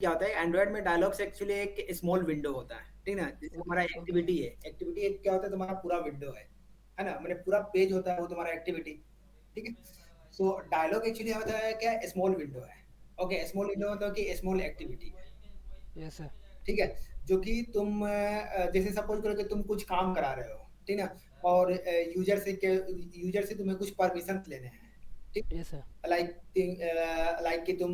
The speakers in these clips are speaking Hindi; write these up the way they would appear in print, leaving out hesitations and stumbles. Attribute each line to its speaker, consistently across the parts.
Speaker 1: क्या होता है एंड्रॉयड में डायलॉग्स एक्चुअली एक स्मॉल विंडो होता है, ठीक है ना? जैसे
Speaker 2: ओके
Speaker 1: हमारा
Speaker 2: ओके।
Speaker 1: एक्टिविटी है, एक्टिविटी एक क्या होता है तुम्हारा पूरा विंडो है ना? मैंने पूरा पेज होता है वो तुम्हारा एक्टिविटी, ठीक है? सो डायलॉग एक्चुअली होता है क्या स्मॉल विंडो है, ओके? स्मॉल विंडो मतलब कि स्मॉल एक्टिविटी है,
Speaker 2: यस सर।
Speaker 1: ठीक है? जो कि तुम जैसे सपोज करो कि तुम कुछ काम करा रहे हो, ठीक है? और यूजर से तुम्हें कुछ परमिशन लेने हैं, ठीक?
Speaker 2: Yes sir.
Speaker 1: लाइक कि तुम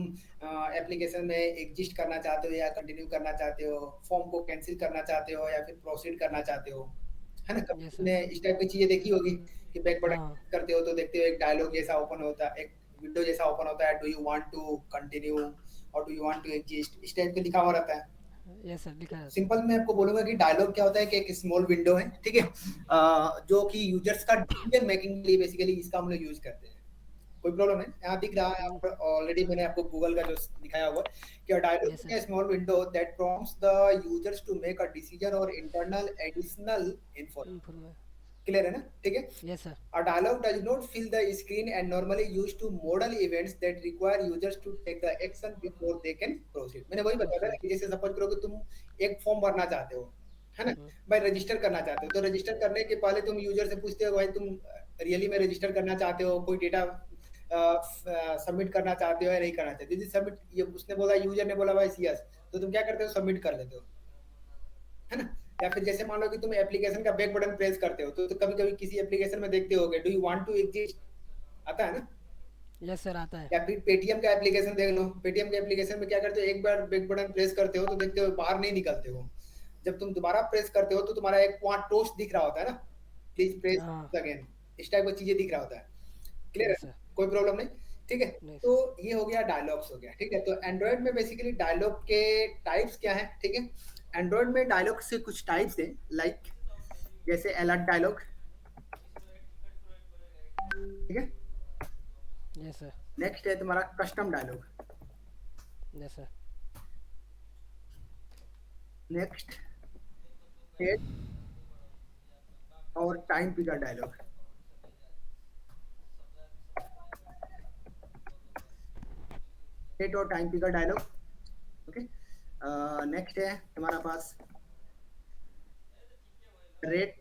Speaker 1: एप्लीकेशन में एग्जिस्ट करना चाहते हो या कंटिन्यू करना चाहते हो, फॉर्म को कैंसिल करना चाहते हो या फिर प्रोसीड करना चाहते हो, है ना? कभी
Speaker 2: यस सर।
Speaker 1: तुमने इस टाइप की चीजें देखी होगी कि बैक बटन
Speaker 2: हाँ।
Speaker 1: करते हो तो देखते हो एक डायलॉग जैसा ओपन होता है, एक विंडो जैसा ओपन होता है, do you want to continue और do you want to exist, इस टाइप के लिखा हुआ रहता है।
Speaker 2: यस सर, लिखा रहता है।
Speaker 1: सिंपल मैं आपको बोलूंगा कि डायलॉग क्या होता है कि एक स्मॉल विंडो है, ठीक है? जो कि यूजर्स का डिसीजन मेकिंग के लिए बेसिकली इसका हम लोग यूज करते हैं। कोई प्रॉब्लम है? यहाँ दिख रहा है आप ऑलरेडी, मैंने आपको गूगल का जो दिखाया हुआ है कि
Speaker 2: yes
Speaker 1: dialog
Speaker 2: sir.
Speaker 1: Is a small window that prompts the users to make a decision और internal additional info.
Speaker 2: Information.
Speaker 1: Clear है ना? ठीक है?
Speaker 2: Yes sir.
Speaker 1: A dialog does not fill the screen and normally used to model events that require users to take the action before they can proceed. मैंने वही बताया था
Speaker 2: प्रोसीड।
Speaker 1: ना कि जैसे सपोज करो कि तुम एक फॉर्म भरना चाहते हो, है ना? भाई रजिस्टर करना चाहते हो, तो रजिस्टर करने के पहले तुम यूजर से पूछते हो भाई तुम रियली में रजिस्टर करना चाहते हो, कोई डेटा सबमिट करना चाहते हो या नहीं करना चाहते? यदि सबमिट ये उसने बोला, यूजर ने बोला भाई यस, तो तुम क्या करते हो? सबमिट कर लेते हो, है ना? या फिर जैसे मान लो कि तुम एप्लीकेशन का बैक बटन प्रेस करते हो तो कभी-कभी किसी एप्लीकेशन में देखते होगे, do you want to exist, आता है ना?
Speaker 2: यस सर, आता है।
Speaker 1: या फिर पेटीएम का एप्लीकेशन देख लो, पेटीएम के एप्लीकेशन में क्या करते हो? एक बार बैक बटन प्रेस करते हो तो देखते हो बाहर नहीं निकलते हो। जब तुम दोबारा प्रेस करते हो तो तुम्हारा एक वहाँ टोस्ट दिख रहा होता है ना, प्लीज प्रेस
Speaker 2: हाँ।
Speaker 1: अगेन, इस टाइप की चीजें दिख रहा होता है। क्लियर है?
Speaker 2: Yes sir.
Speaker 1: कोई प्रॉब्लम नहीं, ठीक है?
Speaker 2: नहीं
Speaker 1: तो
Speaker 2: सर।
Speaker 1: ये हो गया डायलॉग्स हो गया, ठीक है? तो एंड्रॉइड में बेसिकली डायलॉग के टाइप्स क्या है, ठीक है? एंड्रॉइड में डायलॉग से कुछ टाइप्स है, लाइक जैसे अलर्ट डायलॉग, ठीक है?
Speaker 2: Yes sir.
Speaker 1: नेक्स्ट है तुम्हारा custom dialog,
Speaker 2: yes sir.
Speaker 1: Next date और टाइम पीरियड डायलॉग, डेट और time period dialog, okay? Next है तुम्हारा pass rate,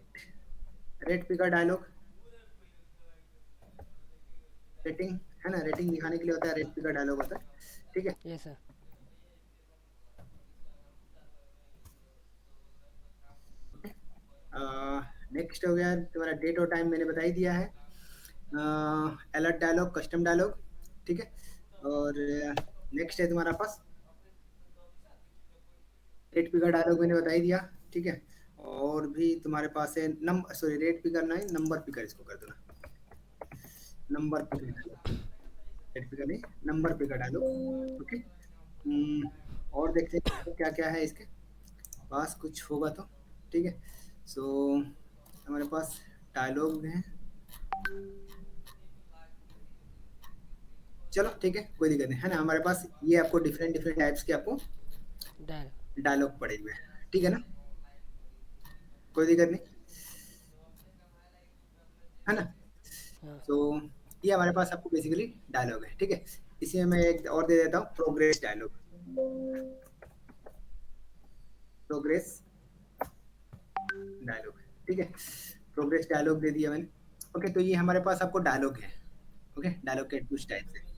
Speaker 1: rate period dialog, rating, है ना? रेटिंग दिखाने के लिए होता है, रेट पीरियड डायलॉग होता है, ठीक है?
Speaker 2: Yes sir.
Speaker 1: नेक्स्ट हो गया तुम्हारा डेट और टाइम, मैंने बता ही दिया है। अलर्ट डायलॉग, कस्टम डायलॉग, ठीक है? और नेक्स्ट है तुम्हारा पास रेट पिकर डायलॉग, मैंने बता ही दिया, ठीक है? और भी तुम्हारे पास है नंबर, सॉरी रेट पिकर नहीं, नंबर पिकर इसको कर देना, number picker dialog, rate picker नहीं, नंबर पिकर डायलॉग, ओके? और देखते हैं क्या क्या है इसके पास, कुछ होगा तो, ठीक है? सो हमारे पास डायलॉग है, चलो ठीक है, कोई दिक्कत नहीं, है ना? हमारे पास ये आपको डिफरेंट डिफरेंट टाइप्स के आपको
Speaker 2: डायल।
Speaker 1: डायलॉग पड़े हुए हैं, ठीक है ना? कोई दिक्कत नहीं, है ना?
Speaker 2: हाँ।
Speaker 1: तो ये हमारे पास आपको बेसिकली डायलॉग है, ठीक है? इसी में मैं एक और दे देता हूँ, प्रोग्रेस डायलॉग, प्रोग्रेस डायलॉग, ठीक है? प्रोग्रेस डायलॉग दे दिया मैंने, ओके? तो ये हमारे पास आपको डायलॉग है, ओके? डायलॉग के कुछ टाइप से,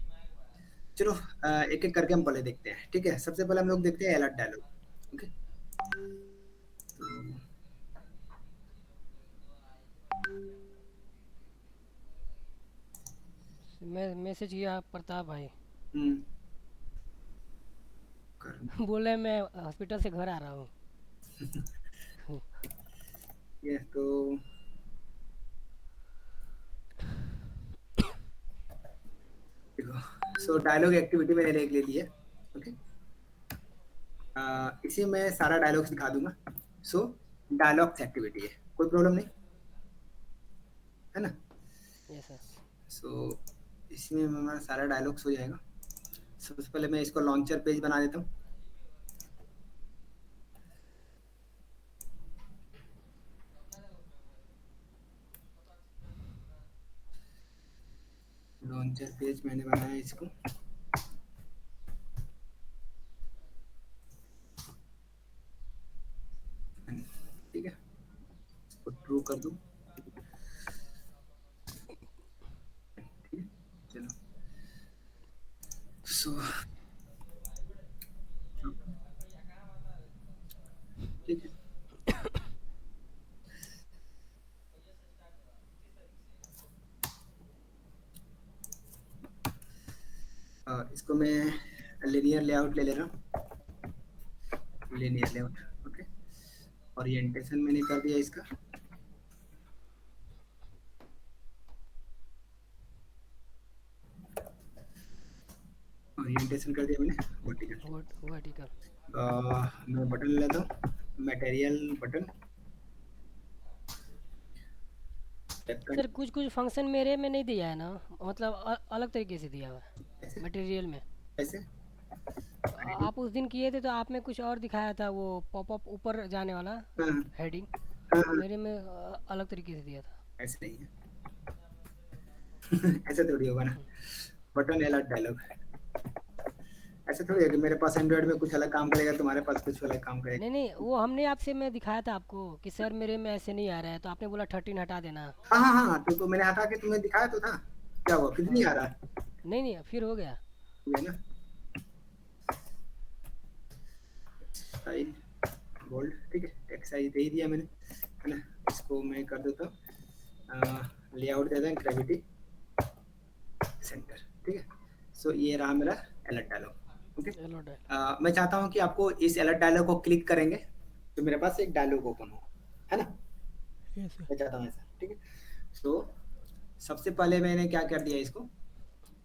Speaker 1: चलो एक एक करके हम पहले देखते हैं, ठीक है? सबसे पहले हम लोग देखते हैं अलर्ट डायलॉग, ओके? तो
Speaker 2: मैं मैसेज किया प्रताप भाई।
Speaker 1: हम्म, कर
Speaker 2: बोले मैं हॉस्पिटल से घर आ रहा हूँ।
Speaker 1: ये तो देखो, सो डायलॉग एक्टिविटी मैंने ले ले ली है, ओके? इसी में सारा डायलॉग्स दिखा दूंगा, सो डायलॉग्स एक्टिविटी है, कोई प्रॉब्लम नहीं, है ना?
Speaker 2: Yes sir.
Speaker 1: सो इसमें हमारा सारा डायलॉग्स हो जाएगा। सबसे पहले मैं इसको लॉन्चर पेज बना देता हूँ, लॉन्चर पेज मैंने बनाया इसको, कर दूं, ठीक है, चलो। सो ठीक है, इसको मैं लिनियर लेआउट ले ले रहा हूँ, लिनियर लेआउट, ओके। ओरिएंटेशन मैंने कर दिया इसका, ओरिएंटेशन कर दिया मैंने वर्टिकल।
Speaker 2: वर्टिकल।
Speaker 1: मैं बटन ले लेता हूँ, मटेरियल बटन,
Speaker 2: सर कुछ कुछ फंक्शन मेरे में नहीं दिया है ना, मतलब अलग तरीके से दिया हुआ है मटेरियल में।
Speaker 1: ऐसे
Speaker 2: आप उस दिन किए थे तो आप में कुछ और दिखाया था, वो पॉपअप ऊपर जाने वाला
Speaker 1: हाँ
Speaker 2: हेडिंग,
Speaker 1: हाँ हाँ,
Speaker 2: मेरे में अलग तरीके से दिया था।
Speaker 1: ऐसे नहीं है। ऐसे थोड़ी होगा ना, बटन अलर्ट डायलॉग, ऐसे थोड़ी है कि मेरे पास एंड्रॉइड में कुछ अलग काम करेगा, तुम्हारे पास कुछ अलग काम करेगा।
Speaker 2: नहीं नहीं, वो हमने आपसे मैं दिखाया था आपको कि सर मेरे में ऐसे नहीं आ रहा है, तो आपने बोला 13 हटा देना।
Speaker 1: हाँ हाँ हाँ, तो मैंने हटा के तुम्हें दिखाया तो था, क्या हुआ, फिर नहीं
Speaker 2: हाँ,
Speaker 1: आ रहा
Speaker 2: नहीं नहीं फिर हो गया।
Speaker 1: है ना। साइज बोल्ड, ठीक है, टेक्स्ट साइज दे ही दिया मैंने, है ना। इसको मैं कर देता हूँ, लेआउट दे दें ग्रेविटी सेंटर, ठीक है। सो ये रहा मेरा अलर्ट डायलॉग, ओके।
Speaker 2: एलोड है।
Speaker 1: मैं चाहता हूँ कि आपको इस अलर्ट डायलॉग को क्लिक करेंगे तो मेरे पास एक डायलॉग ओपन हो, है ना,
Speaker 2: यस सर।
Speaker 1: मैं चाहता हूँ ऐसा, ठीक है। सो सबसे पहले मैंने क्या कर दिया इसको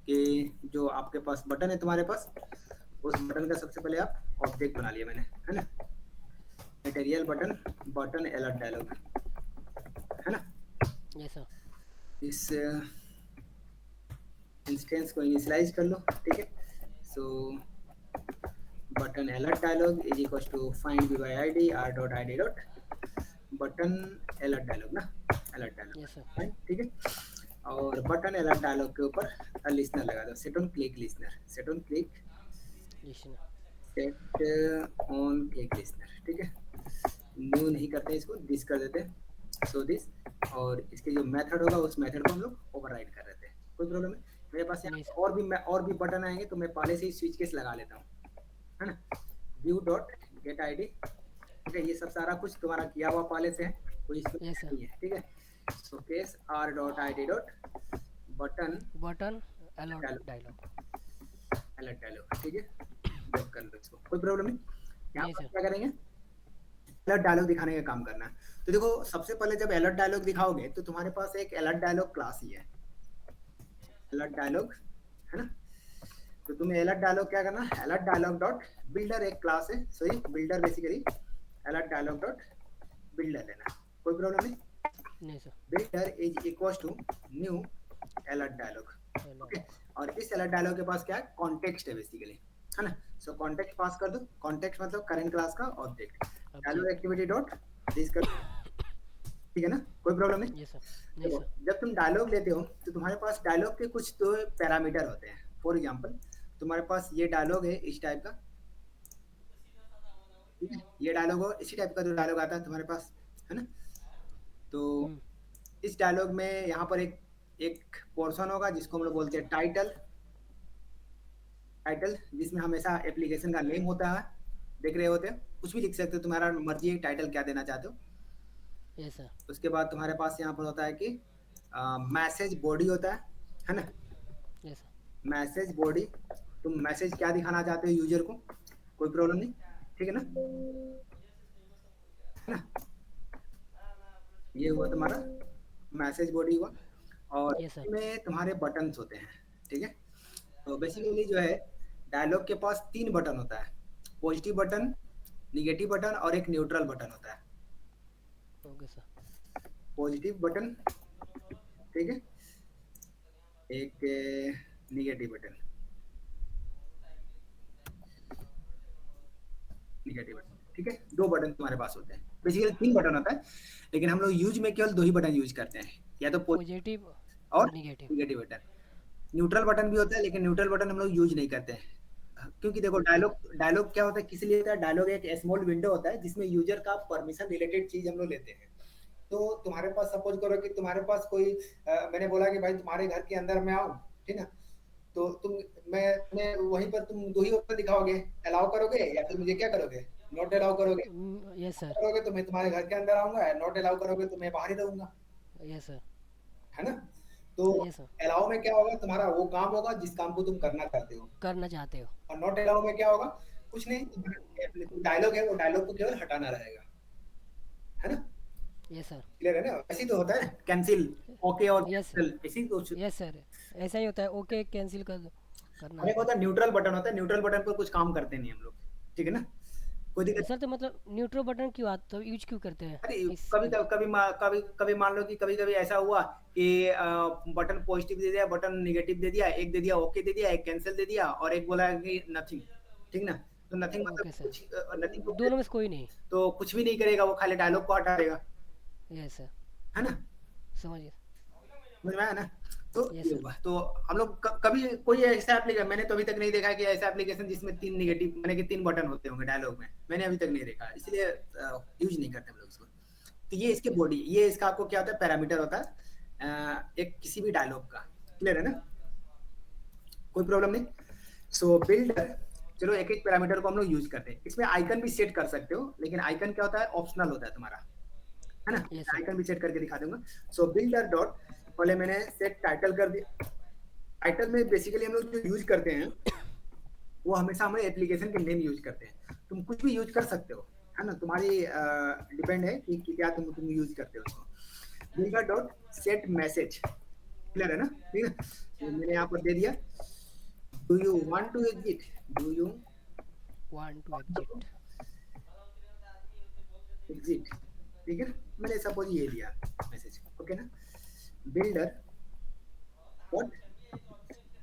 Speaker 1: कि जो आपके पास बटन है तुम्हारे पास, उस बटन का सबसे पहले आप ऑब्जेक्ट बना लिया मैंने, है ना, material button, button alert dialog, है ना।
Speaker 2: Yes sir.
Speaker 1: इस इंस्टेंस को इनिशियलाइज कर लो, ठीक है। So button alert dialog is equal to find V by ID R dot ID dot button alert dialog ना, अलर्ट
Speaker 2: यस सर।
Speaker 1: डायलॉग, ठीक है। और बटन अलर्ट डायलॉग के ऊपर लिसनर लगा दो, set on click listener, set on click,
Speaker 2: listen.
Speaker 1: Set on click listener, ठीक है। न्यू नहीं करते इसको, दिस कर देते हैं, सो दिस, और इसके जो मेथड होगा उस मेथड को हम लोग ओवरराइड कर देते हैं, कोई प्रॉब्लम है। मेरे पास
Speaker 2: नहीं
Speaker 1: यहाँ
Speaker 2: सर।
Speaker 1: और भी बटन आएंगे तो मैं पहले से ही स्विच केस लगा लेता हूँ, है ना। व्यू डॉट गेट आईडी, ठीक है, ये सब सारा कुछ तुम्हारा किया हुआ पहले से है, कोई इसमें
Speaker 2: यस सर।
Speaker 1: नहीं है, ठीक है। So case R dot ID dot button
Speaker 2: button allowed dialog.
Speaker 1: Alert dialog, ठीक है, ब्लॉक कर लो इसको, कोई प्रॉब्लम नहीं। यहाँ
Speaker 2: नहीं
Speaker 1: पर
Speaker 2: सर।
Speaker 1: क्या करेंगे, अलर्ट डायलॉग दिखाने का काम करना है। तो देखो सबसे पहले जब अलर्ट डायलॉग दिखाओगे तो तुम्हारे पास एक अलर्ट डायलॉग क्लास ही है, अलर्ट डायलॉग, है ना। तो तुम्हें अलर्ट डायलॉग क्या करना है, अलर्ट डायलॉग डॉट बिल्डर एक क्लास है, sorry builder basically alert dialog dot builder लेना, कोई प्रॉब्लम नहीं।
Speaker 2: नहीं sir.
Speaker 1: Builder is equal to new alert dialog, okay. और इस अलर्ट डायलॉग के पास क्या है, कॉन्टेक्स्ट है बेसिकली, है ना। सो कॉन्टेक्स्ट पास कर दो, कॉन्टेक्स्ट मतलब करंट क्लास का object, dialog activity dot this कर, ठीक है ना, कोई प्रॉब्लम नहीं।
Speaker 2: Yes sir. नहीं
Speaker 1: देखो
Speaker 2: सर।
Speaker 1: जब तुम डायलॉग लेते हो तो तुम्हारे पास डायलॉग के कुछ तो पैरामीटर होते हैं, फॉर एग्जांपल तुम्हारे पास ये डायलॉग है इस टाइप का, ठीक है, ये डायलॉग हो इसी टाइप का जो डायलॉग आता है तुम्हारे पास, है ना। तो इस डायलॉग में यहाँ पर एक एक पोर्शन होगा जिसको हम लोग बोलते हैं टाइटल, टाइटल जिसमें हमेशा एप्लीकेशन का नेम होता है, देख रहे होते हो, कुछ भी लिख सकते हो, तुम्हारा मर्जी है टाइटल क्या देना चाहते हो।
Speaker 2: Yes sir.
Speaker 1: उसके बाद तुम्हारे पास यहाँ पर होता है कि मैसेज बॉडी होता है ना,
Speaker 2: यस सर।
Speaker 1: मैसेज बॉडी, तुम मैसेज क्या दिखाना चाहते हो यूजर को, कोई प्रॉब्लम नहीं, ठीक है ना, है ना। ये हुआ तुम्हारा मैसेज बॉडी हुआ, और
Speaker 2: यस सर।
Speaker 1: इसमें तुम्हारे बटन्स होते हैं, ठीक है। तो बेसिकली जो है डायलॉग के पास 3 बटन होता है, पॉजिटिव बटन, निगेटिव बटन और एक न्यूट्रल बटन होता है।
Speaker 2: Okay sir.
Speaker 1: पॉजिटिव बटन, ठीक है, एक निगेटिव बटन, निगेटिव बटन, ठीक है, 2 बटन तुम्हारे पास होते हैं, बेसिकली 3 बटन होता है, लेकिन हम लोग यूज में केवल 2 ही बटन यूज करते हैं, या तो
Speaker 2: पॉजिटिव
Speaker 1: और
Speaker 2: और negative.
Speaker 1: Negative button. Neutral button भी होता है लेकिन न्यूट्रल बटन हम लोग यूज नहीं करते हैं, क्योंकि देखो डायलॉग डायलॉग क्या होता है, किस लिए होता है, डायलॉग एक स्मॉल विंडो होता है जिसमें यूजर का परमिशन रिलेटेड चीज हम लोग लेते हैं, तो तुम्हारे पास सपोज करो कि तुम्हारे पास कोई मैंने बोला कि भाई तुम्हारे घर के अंदर मैं आऊँ, ठीक है? तो मैं वहीं पर तुम 2 ही ऑप्शन दिखाओगे, अलाउ करोगे या फिर मुझे क्या करोगे? नॉट अलाउ करोगे।
Speaker 2: Yes sir.
Speaker 1: करोगे तो मैं तुम्हारे घर के अंदर आऊँगा, नॉट अलाउ करोगे तो मैं बाहर ही रहूँगा,
Speaker 2: यस सर।
Speaker 1: है ना? तो
Speaker 2: यस सर।
Speaker 1: अलाउ में क्या होगा, तुम्हारा वो काम होगा जिस काम को तुम करना चाहते हो,
Speaker 2: करना चाहते हो।
Speaker 1: और नॉट अलाउ में क्या होगा? कुछ नहीं, डायलॉग है, वो डायलॉग को केवल हटाना रहेगा, है ना?
Speaker 2: Yes sir.
Speaker 1: क्लियर है ना? ऐसे ही तो होता है, कैंसिल, ओके और
Speaker 2: यस।
Speaker 1: कैंसिल, इसी कुछ।
Speaker 2: Yes sir. ऐसा ही होता है, ओके कैंसिल कर दो, करना
Speaker 1: और एक
Speaker 2: होता
Speaker 1: होता है न्यूट्रल बटन, होता है न्यूट्रल बटन पर कुछ काम करते नहीं हम लोग, ठीक है ना? कोई
Speaker 2: है
Speaker 1: दिक्कत।
Speaker 2: सर। तो मतलब न्यूट्रल बटन क्यों आता, तो यूज क्यों करते हैं
Speaker 1: अरे
Speaker 2: इस
Speaker 1: कभी कभी कभी कभी मान लो कि कभी कभी ऐसा हुआ कि बटन पॉजिटिव दे दिया, बटन नेगेटिव दे दिया, एक दे दिया ओके दे दिया, एक कैंसिल दे दिया और एक बोला कि नथिंग, ठीक ना? तो नथिंग मतलब
Speaker 2: ओके सर।
Speaker 1: कुछ, नथिंग को
Speaker 2: दोनों में से कोई नहीं।
Speaker 1: तो कुछ भी नहीं करेगा, वो खाली डायलॉग को हटा देगा,
Speaker 2: यस सर।
Speaker 1: है ना?
Speaker 2: समझ गया।
Speaker 1: समझ में आया ना? तो
Speaker 2: यस
Speaker 1: ये
Speaker 2: सर।
Speaker 1: हुआ। तो हम लोग कभी कोई ऐसा एप्लीकेशन मैंने तो अभी तक नहीं देखा कि ऐसा एप्लीकेशन जिसमें 3 नेगेटिव माने कि 3 बटन होते होंगे डायलॉग में, मैंने अभी तक नहीं देखा, इसलिए यूज नहीं करते हम लोग इसको। तो ये इसके
Speaker 2: यस
Speaker 1: बॉडी, ये इसका आपको क्या होता है, पैरामीटर होता है एक किसी भी डायलॉग का। क्लियर है ना? कोई प्रॉब्लम नहीं। सो बिल्डर, चलो एक एक पैरामीटर को हम लोग यूज करते हैं। इसमें आइकन भी सेट कर सकते हो, लेकिन आइकन क्या होता है, ऑप्शनल होता है तुम्हारा, है ना?
Speaker 2: Yes sir.
Speaker 1: आइकन भी सेट करके दिखा दूंगा। सो बिल्डर डॉट, पहले मैंने सेट टाइटल कर दिया। टाइटल में बेसिकली हम लोग जो यूज करते हैं वो हमेशा हमें एप्लीकेशन के नेम यूज करते हैं। तुम कुछ भी यूज कर सकते हो, है ना? तुम्हारी डिपेंड है कि क्या तुम यूज करते हो उसको। Builder dot set message, clear है ना? ठीक है, तो मैंने यहाँ पर दे दिया, do you want to exit, do you
Speaker 2: want to
Speaker 1: want to
Speaker 2: exit.
Speaker 1: Exit, ठीक है? मैंने सपोज ये दिया मैसेज, ओके ना? Builder dot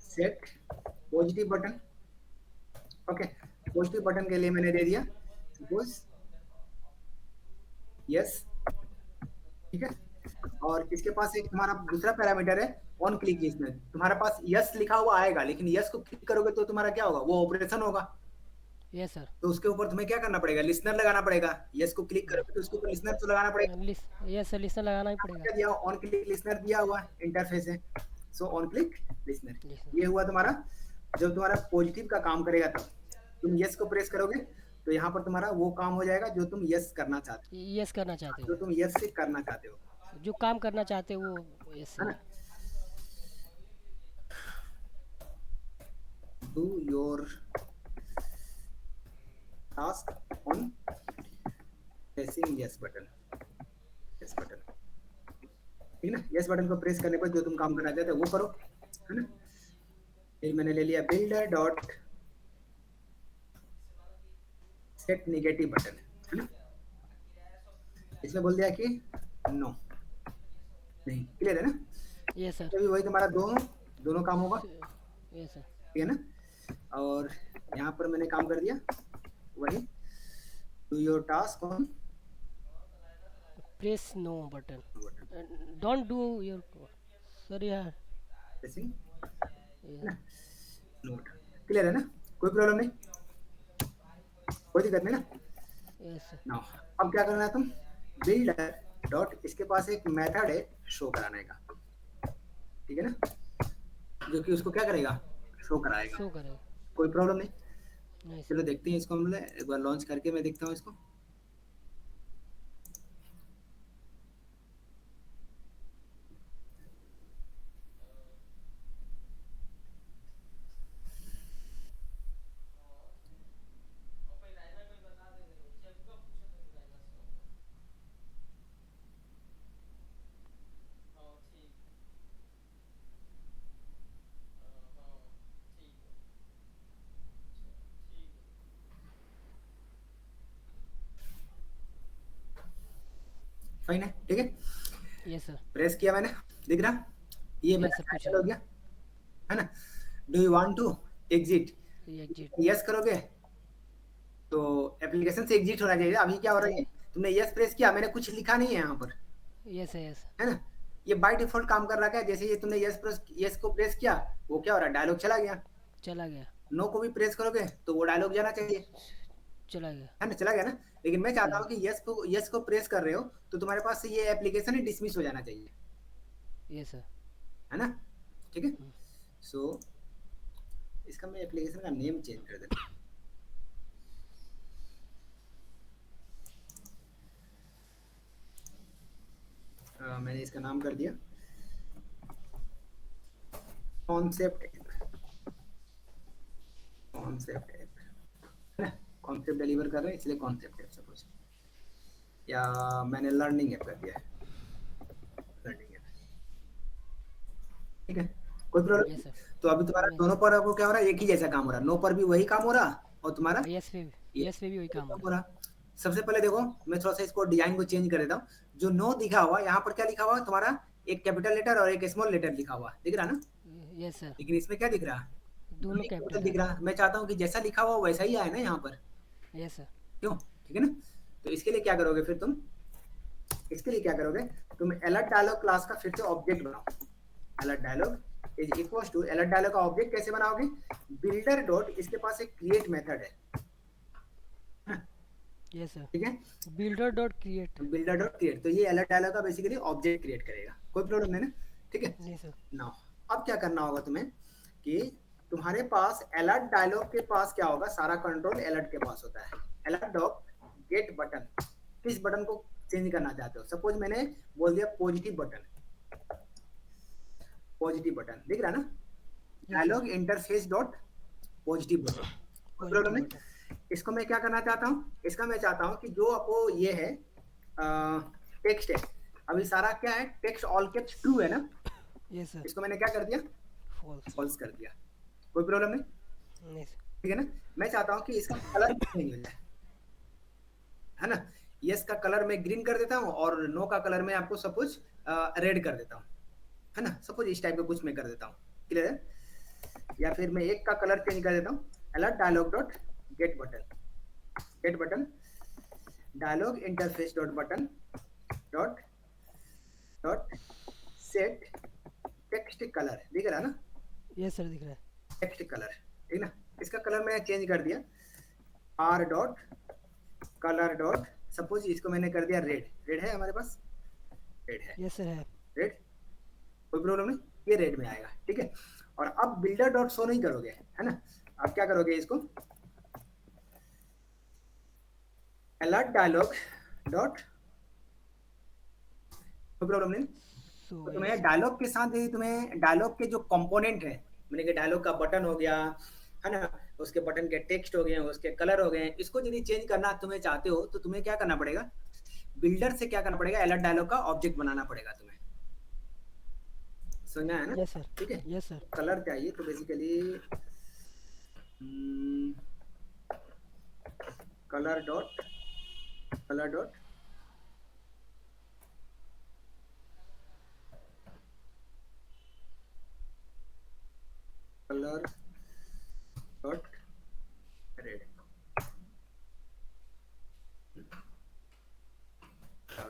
Speaker 1: set positive button, okay? Positive button के लिए मैंने दे दिया सपोज यस, ठीक है? और इसके पास एक तुम्हारा दूसरा पैरामीटर है ऑन क्लिक लिस्टनर। तुम्हारे पास यस लिखा हुआ आएगा, लेकिन यस को क्लिक करोगे तो तुम्हारा क्या होगा, वो ऑपरेशन होगा।
Speaker 2: Yes sir.
Speaker 1: तो उसके ऊपर तुम्हें क्या करना पड़ेगा, लिसनर लगाना पड़ेगा। यस को क्लिक करोगे तो उसके ऊपर लिसनर तो लगाना पड़ेगा।
Speaker 2: यस सर, लिसन लगाना ही पड़ेगा।
Speaker 1: क्या दिया, ऑन क्लिक लिसनर दिया हुआ इंटरफेस है। So on click listener,
Speaker 2: listen.
Speaker 1: ये हुआ तुम्हारा। जब तुम्हारा पॉजिटिव का काम करेगा तब तुम यस को प्रेस करोगे तो यहाँ पर तुम्हारा वो काम हो जाएगा जो तुम यस करना चाहते
Speaker 2: यस करना चाहते
Speaker 1: हो,
Speaker 2: हो।
Speaker 1: जो तुम यस से करना चाहते हो,
Speaker 2: जो काम करना चाहते हो वो यस
Speaker 1: है
Speaker 2: सही
Speaker 1: ना?
Speaker 2: है।
Speaker 1: Do your task on pressing yes button, yes button, ठीक ना? यस बटन को प्रेस करने पर जो तुम काम करना चाहते हो वो करो, है ना? फिर मैंने ले लिया builder dot set negative button, है ना? इसमें बोल दिया कि नो, नहीं। क्लियर है ना?
Speaker 2: Yes sir.
Speaker 1: तो वही तुम्हारा दोनों काम होगा,
Speaker 2: यस सर।
Speaker 1: ठीक है ना? और यहाँ पर मैंने काम कर दिया वही, do your task on
Speaker 2: press no button, don't do your sir यार।
Speaker 1: प्रेसिंग, है ना? नोट, क्लियर है ना? कोई प्रॉब्लम नहीं, कोई दिक्कत नहीं ना?
Speaker 2: Yes sir.
Speaker 1: नाउ अब क्या करना है, तुम बिल्डर डॉट, इसके पास एक मेथड है शो कराने का, ठीक है ना? जो कि उसको क्या करेगा, शो कराएगा।
Speaker 2: शो करेगा।
Speaker 1: कोई प्रॉब्लम नहीं।
Speaker 2: नहीं सर।
Speaker 1: चलो देखते हैं इसको, हम लोग एक बार लॉन्च करके मैं देखता हूँ इसको। फाइन है, ठीक है?
Speaker 2: Yes sir.
Speaker 1: प्रेस किया मैंने, दिख रहा? ये
Speaker 2: यस
Speaker 1: मेरा
Speaker 2: सर, पूछे।
Speaker 1: टाइटल हो गया, है ना? Do you want to exit,
Speaker 2: exit.
Speaker 1: Yes करोगे तो एप्लीकेशन से एग्जिट होना चाहिए। अभी क्या हो रहा है, तुमने यस प्रेस किया, मैंने कुछ लिखा नहीं है यहाँ पर,
Speaker 2: यस है। यस।
Speaker 1: है ना? ये बाय डिफॉल्ट काम कर रहा है। जैसे ये तुमने यस को प्रेस किया, वो क्या हो रहा है, डायलॉग चला गया।
Speaker 2: चला गया।
Speaker 1: नो को भी प्रेस करोगे तो वो डायलॉग जाना चाहिए,
Speaker 2: चला गया।
Speaker 1: है ना, चला गया ना। लेकिन मैं चाहता
Speaker 2: हम्म,
Speaker 1: हूँ कि यस को प्रेस कर रहे हो तो तुम्हारे पास से ये एप्लीकेशन ही डिसमिस हो जाना चाहिए,
Speaker 2: यस सर।
Speaker 1: है ना। ठीक है, सो इसका मैं एप्लीकेशन का नेम चेंज कर देता हूँ। मैंने इसका नाम कर दिया कॉन्सेप्ट ऐप, कॉन्सेप्ट ऐप, है ना। कॉन्सेप्ट डिलीवर कर रहे हैं इसलिए कॉन्सेप्ट ऐप सपोज, या मैंने लर्निंग ऐप कर दिया है, लर्निंग ऐप। ठीक है, कोई
Speaker 2: यस
Speaker 1: प्रॉब्लम।
Speaker 2: सर।
Speaker 1: तो अभी तुम्हारा
Speaker 2: नहीं
Speaker 1: दोनों
Speaker 2: सर।
Speaker 1: पर आपको क्या हो रहा है, एक ही जैसा काम हो रहा है, नो पर भी वही काम हो रहा और तुम्हारा
Speaker 2: यस पे
Speaker 1: ये
Speaker 2: यस पे भी वही
Speaker 1: वही
Speaker 2: काम हो
Speaker 1: काम
Speaker 2: रहा
Speaker 1: हो रहा। सबसे पहले देखो, मैं थोड़ा सा इसको डिजाइन को चेंज कर देता हूँ। जो नो दिखा हुआ यहाँ पर क्या लिखा हुआ तुम्हारा, एक कैपिटल लेटर और एक स्मॉल लेटर लिखा हुआ दिख रहा ना।
Speaker 2: है। Yes sir.
Speaker 1: लेकिन इसमें क्या दिख रहा,
Speaker 2: दोनों
Speaker 1: टोटल
Speaker 2: कैपिटल
Speaker 1: दिख
Speaker 2: है।
Speaker 1: रहा। मैं चाहता हूँ कि जैसा लिखा हुआ वैसा ही आए ना यहाँ पर,
Speaker 2: यस सर।
Speaker 1: क्यों, ठीक है ना। तो इसके लिए क्या करोगे फिर तुम, इसके लिए क्या करोगे, तुम अलर्ट डायलॉग क्लास का फिर से ऑब्जेक्ट बनाओ। Alert dialog is equal to, alert dialog का ऑब्जेक्ट कैसे बनाओगे, बिल्डर डॉट, इसके पास एक क्रिएट मेथड है,
Speaker 2: यस सर।
Speaker 1: ठीक है।
Speaker 2: Builder dot create.
Speaker 1: Builder dot create, तो ये अलर्ट डायलॉग का बेसिकली ऑब्जेक्ट क्रिएट करेगा, कोई प्रॉब्लम नहीं ना। ठीक है,
Speaker 2: नहीं सर।
Speaker 1: नाउ अब क्या करना होगा तुम्हें कि तुम्हारे पास अलर्ट डायलॉग के पास क्या होगा, सारा कंट्रोल अलर्ट के पास होता है। अलर्ट डॉट गेट बटन, किस बटन को चेंज करना चाहते हो, सपोज मैंने बोल दिया पॉजिटिव बटन, पॉजिटिव बटन दिख रहा है ना।
Speaker 2: Yes sir.
Speaker 1: Dialog interface dot positive button, कोई प्रॉब्लम
Speaker 2: पॉजिटिव बटन।
Speaker 1: नहीं। इसको मैं क्या करना चाहता हूँ, इसका मैं चाहता हूँ कि जो आपको ये है टेक्स्ट है, अभी सारा क्या है, टेक्स्ट ऑल कैप्स ट्रू है ना।
Speaker 2: Yes sir.
Speaker 1: इसको मैंने क्या कर दिया,
Speaker 2: फॉल्स।
Speaker 1: फॉल्स कर दिया, कोई प्रॉब्लम नहीं।
Speaker 2: नहीं सर।
Speaker 1: ठीक है ना। मैं चाहता हूँ कि इसका कलर चेंज हो जाए, है ना। यस का कलर मैं ग्रीन कर देता हूँ और नो का कलर मैं आपको सपोज रेड कर देता हूँ, है ना। सपोज इस टाइप का कुछ मैं कर देता हूँ, क्लियर है। या फिर मैं एक का कलर चेंज कर देता हूँ, alert dialog dot get button, get button dialog interface dot button dot dot set text colour, दिख रहा है ना,
Speaker 2: यस सर दिख रहा है।
Speaker 1: टेक्स्ट कलर, ठीक ना। इसका कलर मैंने चेंज कर दिया, are dot colour dot, suppose इसको मैंने कर दिया रेड, रेड है हमारे पास, रेड है,
Speaker 2: यस सर है।
Speaker 1: रेड, कोई प्रॉब्लम नहीं, ये रेड में आएगा, ठीक है। और अब बिल्डर डॉट शो नहीं करोगे, है ना। अब क्या करोगे, इसको अलर्ट डायलॉग डॉट, कोई प्रॉब्लम नहीं।
Speaker 2: सो
Speaker 1: तो
Speaker 2: यस
Speaker 1: तुम्हें
Speaker 2: सर।
Speaker 1: डायलॉग के साथ यदि तुम्हें डायलॉग के जो कंपोनेंट है, मैंने कि डायलॉग का बटन हो गया, है ना, उसके बटन के टेक्स्ट हो गए, उसके कलर हो गए, इसको यदि चेंज करना तुम्हें चाहते हो तो तुम्हें क्या करना पड़ेगा, बिल्डर से क्या करना पड़ेगा, अलर्ट डायलॉग का ऑब्जेक्ट बनाना पड़ेगा तुम्हें, समझना है ना।
Speaker 2: Yes sir.
Speaker 1: ठीक है,
Speaker 2: यस सर।
Speaker 1: कलर चाहिए तो basically colour dot, colour dot colour dot red,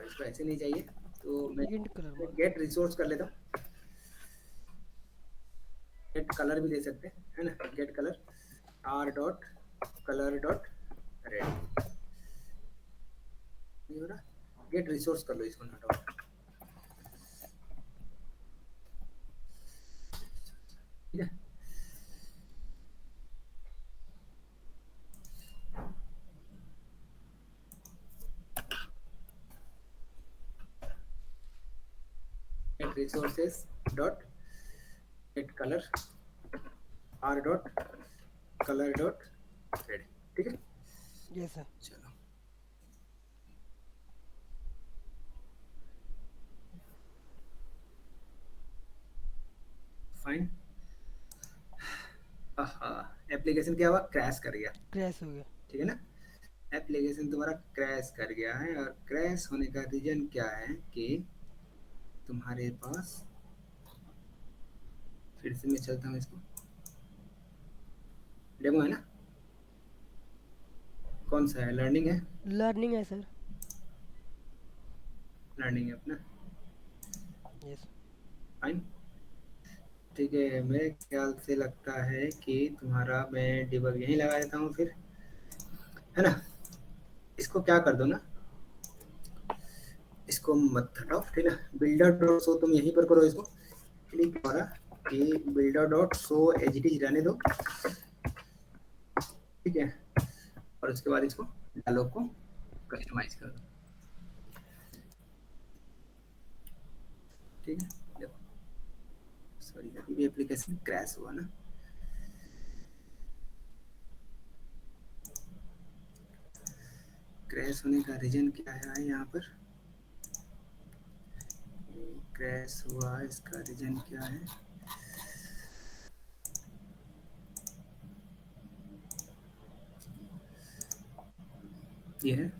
Speaker 1: इसको ऐसे नहीं चाहिए तो मैं
Speaker 2: इंट कलर मांग।
Speaker 1: गेट रिसोर्स कर लेता हूँ, गेट कलर भी दे सकते हैं, है ना। Get colour R dot colour dot red, ये हो रहा, गेट रिसोर्स कर लो इसको, नॉट आउट, ठीक है। Get resources dot get colour R dot colour dot red, ठीक है।
Speaker 2: Yes sir.
Speaker 1: चलो फाइन, एप्लीकेशन क्या हुआ, क्रैश कर गया,
Speaker 2: क्रैश हो गया।
Speaker 1: ठीक है ना। एप्लीकेशन तुम्हारा क्रैश कर गया है, और क्रैश होने का रीजन क्या है कि तुम्हारे पास, फिर से मैं चलता हूँ, इसको डेमो है ना, कौन सा है, लर्निंग है,
Speaker 2: लर्निंग है सर।
Speaker 1: लर्निंग है अपना,
Speaker 2: यस।
Speaker 1: फाइन। ठीक है, मेरे ख्याल से लगता है कि तुम्हारा मैं डिबग यहीं लगा देता हूँ फिर, है ना। इसको क्या कर दो ना, इसको मत हटाओ, ठीक है। बिल्डर डॉट शो तुम यहीं पर करो, इसको क्लिक करा कि builder dot show as it is रहने दो, ठीक है। और उसके बाद इसको डायलॉग को कस्टमाइज कर दो, ठीक है। देखो सॉरी, अभी भी एप्लीकेशन क्रैश हुआ ना, क्रैश होने का रीजन क्या है यहाँ पर, क्रैश हुआ इसका रीजन क्या है, ये है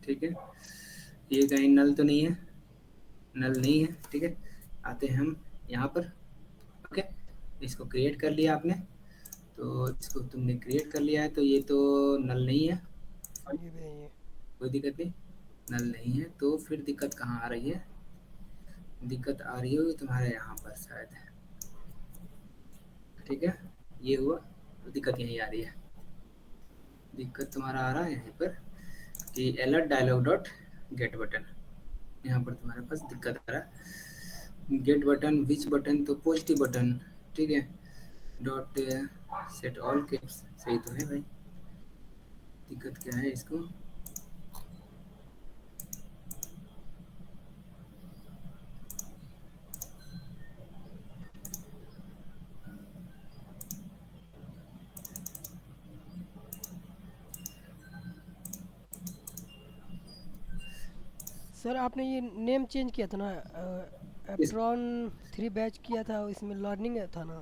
Speaker 1: ठीक है। ये कहीं नल तो नहीं है, नल नहीं है, ठीक है। आते हैं हम यहाँ पर, ओके। इसको क्रिएट कर लिया आपने, तो इसको तुमने क्रिएट कर लिया है, तो ये तो नल नहीं है,
Speaker 2: ये भी नहीं है।
Speaker 1: कोई दिक्कत नहीं, नल नहीं है। तो फिर दिक्कत कहाँ आ रही है, दिक्कत आ रही होगी तुम्हारे यहाँ पर शायद, ठीक है। ये हुआ, तो दिक्कत यहीं आ रही है, दिक्कत तुम्हारा आ रहा है यहीं पर कि alert dialog dot get button, यहाँ पर तुम्हारे पास दिक्कत आ रहा है। गेट बटन विच बटन, तो पॉजिटिव बटन, ठीक है। डॉट सेट ऑल कैप्स, सही तो है भाई, दिक्कत क्या है इसको,
Speaker 2: सर आपने ये नेम चेंज किया था ना,
Speaker 1: इस
Speaker 2: एप्ट्रॉन 3 बैच किया था, इसमें लर्निंग था ना।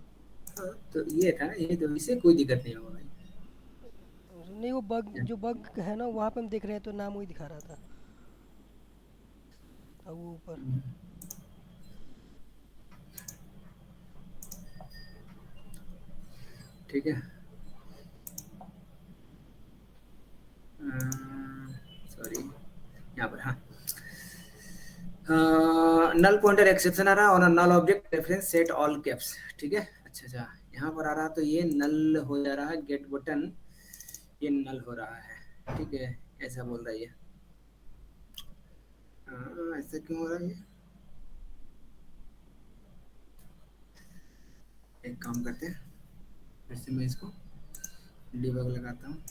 Speaker 1: तो ये था ना, ये तो इससे कोई दिक्कत नहीं होगा भाई।
Speaker 2: नहीं, वो बग जो बग है ना, वहाँ पे हम देख रहे हैं तो नाम वही दिखा रहा था, अब वो ऊपर।
Speaker 1: ठीक है, सॉरी, यहाँ पर हाँ, नल पॉइंटर एक्सेप्शन आ रहा है और null object reference set all caps, ठीक है। अच्छा अच्छा, यहाँ पर आ रहा, तो ये नल हो जा रहा है, गेट बटन ये नल हो रहा है, ठीक है। ऐसा बोल रहा है ये, ऐसा क्यों हो रहा है ये, एक काम करते हैं, फिर से मैं इसको डिबग लगाता हूँ,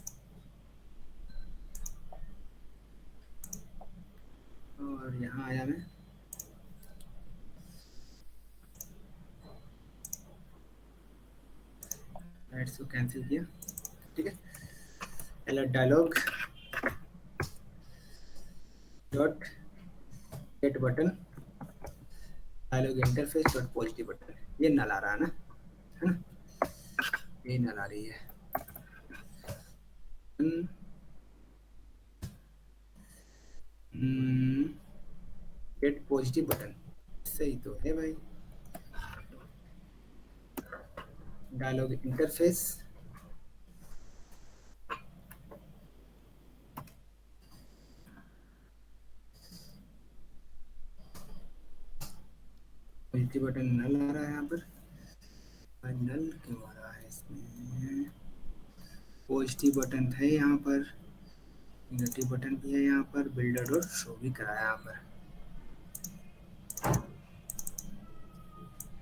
Speaker 1: और यहाँ आया मैं, राइट्स को कैंसिल किया, ठीक है। Alert dialog dot get button dialog interface dot positive button, ये नल आ रहा है ना, ये नल आ रही है। गेट पॉजिटिव बटन, सही तो है भाई, डायलॉग इंटरफेस पॉजिटिव बटन नल आ रहा है यहाँ पर, नल क्यों आ रहा है इसमें, पॉजिटिव बटन है यहाँ पर, नेगेटिव बटन भी है यहाँ पर, बिल्डर और शो भी करा है यहाँ पर,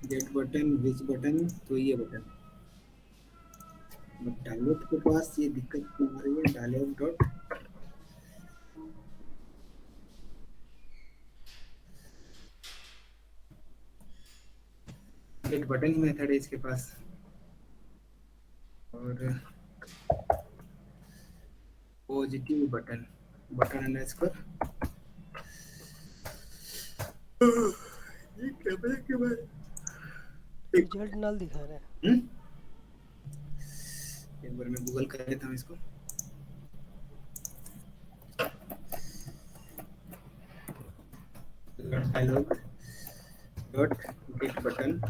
Speaker 1: गेट बटन विच बटन, तो ये बटन, डायलॉग के पास ये दिक्कत क्यों आ रही है, डायलॉग डॉट गेट बटन ही मेथड है इसके पास, और पॉजिटिव बटन बटन अंडरस्कोर, ये कैमरे के बाद
Speaker 2: रिजल्ट नल दिखा रहा है।
Speaker 1: एक बार मैं गूगल कर लेता हूँ इसको, dialog dot get button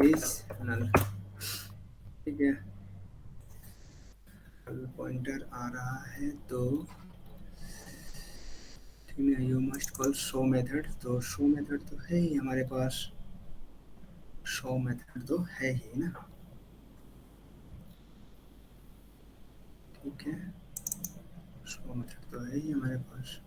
Speaker 1: is null, ठीक है। पॉइंटर आ रहा है, तो you must call show method, तो शो मेथड तो है ही हमारे पास, शो मेथड तो है ही ना, ठीक है, शो मेथड तो है ही हमारे पास।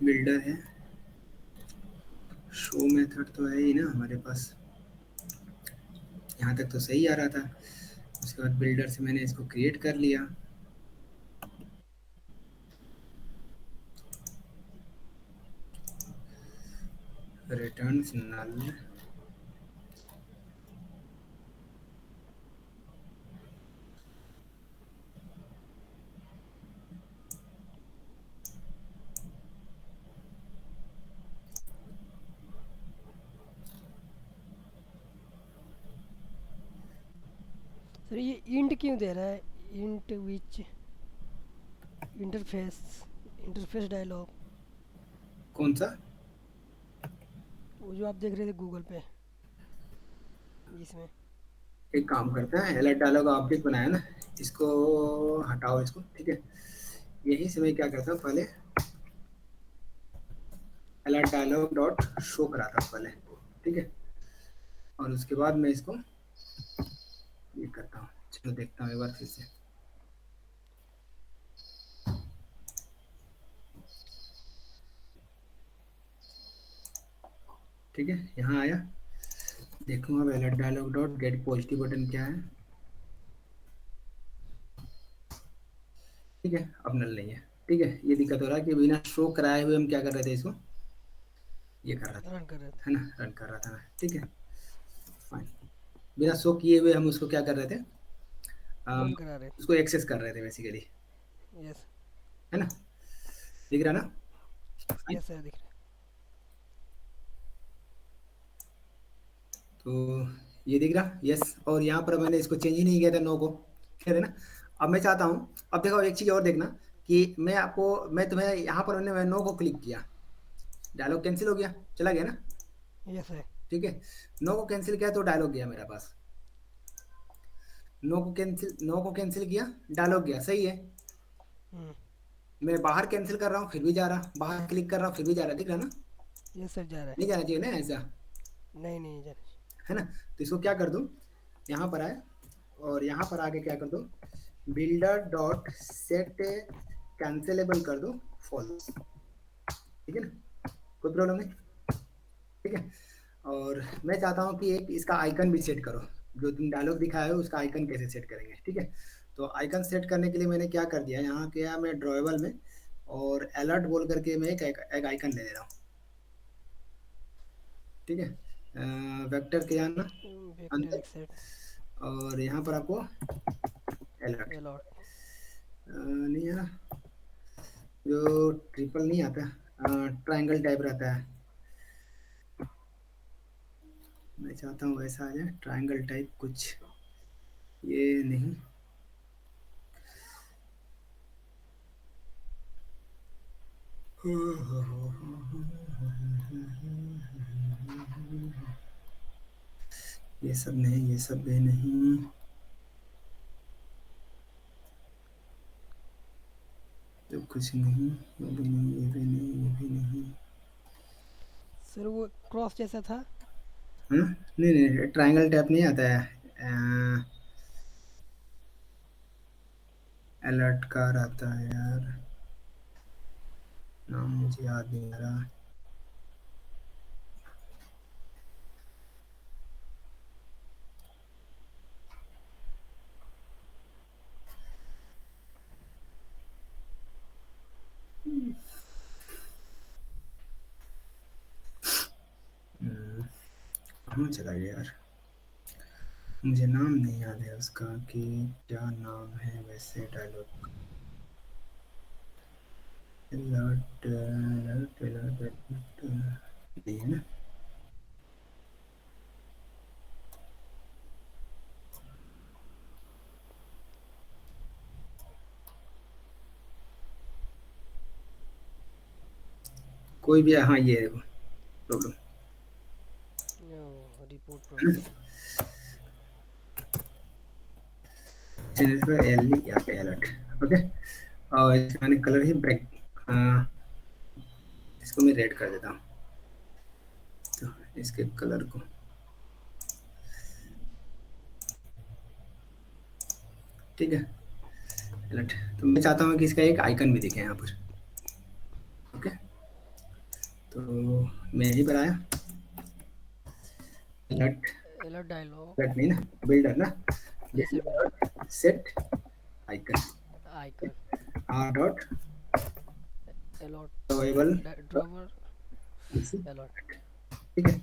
Speaker 1: बिल्डर है, शो मेथड तो है ही ना हमारे पास, यहाँ तक तो सही आ रहा था। उसके बाद बिल्डर से मैंने इसको क्रिएट कर लिया, रिटर्न्स नल,
Speaker 2: सर ये इंट क्यों दे रहा है? इंट विच इंटरफेस, इंटरफेस डायलॉग,
Speaker 1: कौन सा?
Speaker 2: वो जो आप देख रहे थे गूगल पे, इसमें।
Speaker 1: एक काम करते हैं, अलर्ट डायलॉग ऑब्जेक्ट बनाया ना, इसको हटाओ इसको, ठीक है। यही से मैं क्या करता हूँ, पहले अलर्ट डायलॉग डॉट शो कराता हूँ पहले, ठीक है, और उसके बाद मैं इसको ये करता हूँ। चलो देखता हूँ एक बार फिर से, ठीक है, यहाँ आया, देखूंगा अब alert dialog dot get positive button क्या है, ठीक है, अब नल नहीं है, ठीक है। ये दिक्कत हो रहा है कि बिना शो कराए हुए हम क्या कर रहे थे, इसको ये कर रहा था,
Speaker 2: रन कर रहे थे।
Speaker 1: है ना, रन कर रहा था, ठीक है, फाइन। बिना शो किए हुए हम उसको क्या कर रहे थे,
Speaker 2: रन करा रहे
Speaker 1: उसको एक्सेस कर रहे थे बेसिकली,
Speaker 2: थे। यस।
Speaker 1: है ना, दिख रहा ना, फाइन।
Speaker 2: यस सर, दिख रहा
Speaker 1: तो ये दिख रहा, यस, और यहाँ पर मैंने इसको चेंज ही नहीं किया था, नो को, ठीक है ना। अब मैं चाहता हूँ, अब देखो एक चीज़ और देखना, कि मैं तुम्हें यहाँ पर मैं नो को क्लिक किया, डायलॉग कैंसिल हो गया, चला गया ना,
Speaker 2: है। यस है।
Speaker 1: ठीक है। नो को कैंसिल किया तो डायलॉग गया मेरे पास, नो को कैंसिल किया, डायलॉग गया, सही है।
Speaker 2: हम्म।
Speaker 1: मैं बाहर कैंसिल कर रहा हूँ फिर भी जा रहा, बाहर क्लिक कर रहा हूँ फिर भी जा रहा, दिख रहा ना,
Speaker 2: यस सर, जा रहा है।
Speaker 1: नहीं जाना चाहिए ना ऐसा,
Speaker 2: नहीं नहीं जा रहा।
Speaker 1: है ना। तो इसको क्या कर दूँ, यहाँ पर आए, और यहाँ पर आके क्या कर दो, बिल्डर डॉट सेट कैंसिलेबल कर दो फॉल्स, ठीक है ना, कोई प्रॉब्लम नहीं, ठीक है। और मैं चाहता हूँ कि एक इसका आइकन भी सेट करो, जो तुम डायलॉग दिखाए हो उसका आइकन कैसे सेट करेंगे, ठीक है। तो आइकन सेट करने के लिए मैंने क्या कर दिया, यहाँ गया मैं ड्रॉएबल में, और अलर्ट बोल करके मैं एक आइकन ले ले रहा हूँ, ठीक है। वेक्टर के आना
Speaker 2: वेक्टर
Speaker 1: अंदर,
Speaker 2: एक्सेट
Speaker 1: और यहाँ पर आपको अलर्ट
Speaker 2: अलॉट।
Speaker 1: नहीं है ना, जो ट्रिपल नहीं आता, ट्रायंगल टाइप रहता है, मैं चाहता हूँ वैसा आ जाए, ट्रायंगल टाइप कुछ, ये नहीं, ये सब नहीं, ये सब भी नहीं, तो कुछ नहीं, ये भी नहीं, ये भी नहीं, ये भी नहीं,
Speaker 2: सर वो क्रॉस जैसा था।
Speaker 1: है ना, नहीं नहीं ट्रायंगल टाइप नहीं आता है, अलर्ट का आता है यार, नाम मुझे याद नहीं आ रहा, कहाँ चला गया यार, मुझे नाम नहीं याद है उसका, कि क्या नाम है वैसे dialog, alert alert alert alert, नहीं है ना, कोई भी, हाँ ये देखो प्रॉब्लम,
Speaker 2: इम्पोर्ट
Speaker 1: है
Speaker 2: प्रोसेस।
Speaker 1: ना। चलिए इसको एल यहाँ पे अलर्ट, ओके। और इसका मैंने कलर ही ब्लैक, इसको मैं रेड कर देता हूँ, तो इसके कलर को, ठीक है, अलर्ट। तो मैं चाहता हूँ कि इसका एक आइकन भी दिखे यहाँ पर, ओके। तो मैं यही बनाया अलर्ट,
Speaker 2: अलर्ट डायलॉग।
Speaker 1: अलर्ट नहीं ना, बिल्डर ना,
Speaker 2: ये sir builder.
Speaker 1: Set icon,
Speaker 2: icon.
Speaker 1: R dot
Speaker 2: alert
Speaker 1: available,
Speaker 2: drawer. Alert.
Speaker 1: ठीक है।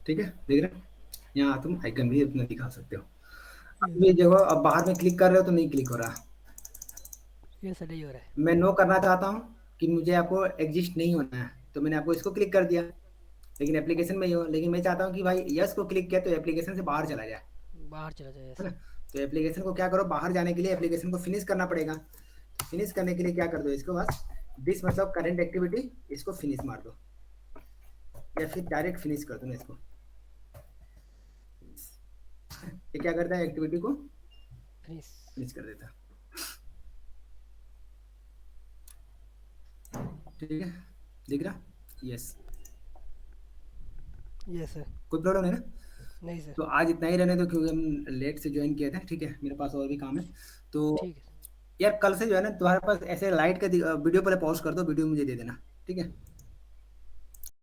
Speaker 1: ठीक है, देख रहे हो, यहाँ तुम आइकन भी अपना दिखा सकते हो। अब ये देखो, अब बाहर में क्लिक कर रहे हो तो नहीं क्लिक हो रहा।
Speaker 2: ये सर नहीं हो रहा है।
Speaker 1: मैं नो करना चाहता हूँ कि मुझे आपको एग्जिस्ट नहीं होना है, तो मैंने आपको इसको क्लिक कर दिया, लेकिन एप्लीकेशन में ही हो। लेकिन मैं चाहता हूँ कि भाई यस को क्लिक किया तो एप्लीकेशन से बाहर चला जाए,
Speaker 2: बाहर चला जाए
Speaker 1: है ना।
Speaker 2: ऐसे।
Speaker 1: तो एप्लीकेशन को क्या करो, बाहर जाने के लिए एप्लीकेशन को फिनिश करना पड़ेगा। फिनिश करने के लिए क्या कर दो, इसको बस दिस मतलब करंट एक्टिविटी, इसको फिनिश मार दो, या फिर डायरेक्ट फिनिश कर दो ना इसको। ये क्या करता है, एक्टिविटी को
Speaker 2: फिनिश।
Speaker 1: फिनिश कर देता है, ठीक है, दिख रहा, यस।
Speaker 2: ये सर।
Speaker 1: कोई प्रॉब्लम है ना।
Speaker 2: नहीं सर।
Speaker 1: तो आज इतना ही रहने दो, क्योंकि हम लेट से ज्वाइन किए थे, ठीक है, मेरे पास और भी काम है। तो
Speaker 2: ठीक है।
Speaker 1: यार कल से जो है ना, तुम्हारे पास ऐसे लाइट का वीडियो पहले पॉज कर दो, वीडियो मुझे दे देना, ठीक है।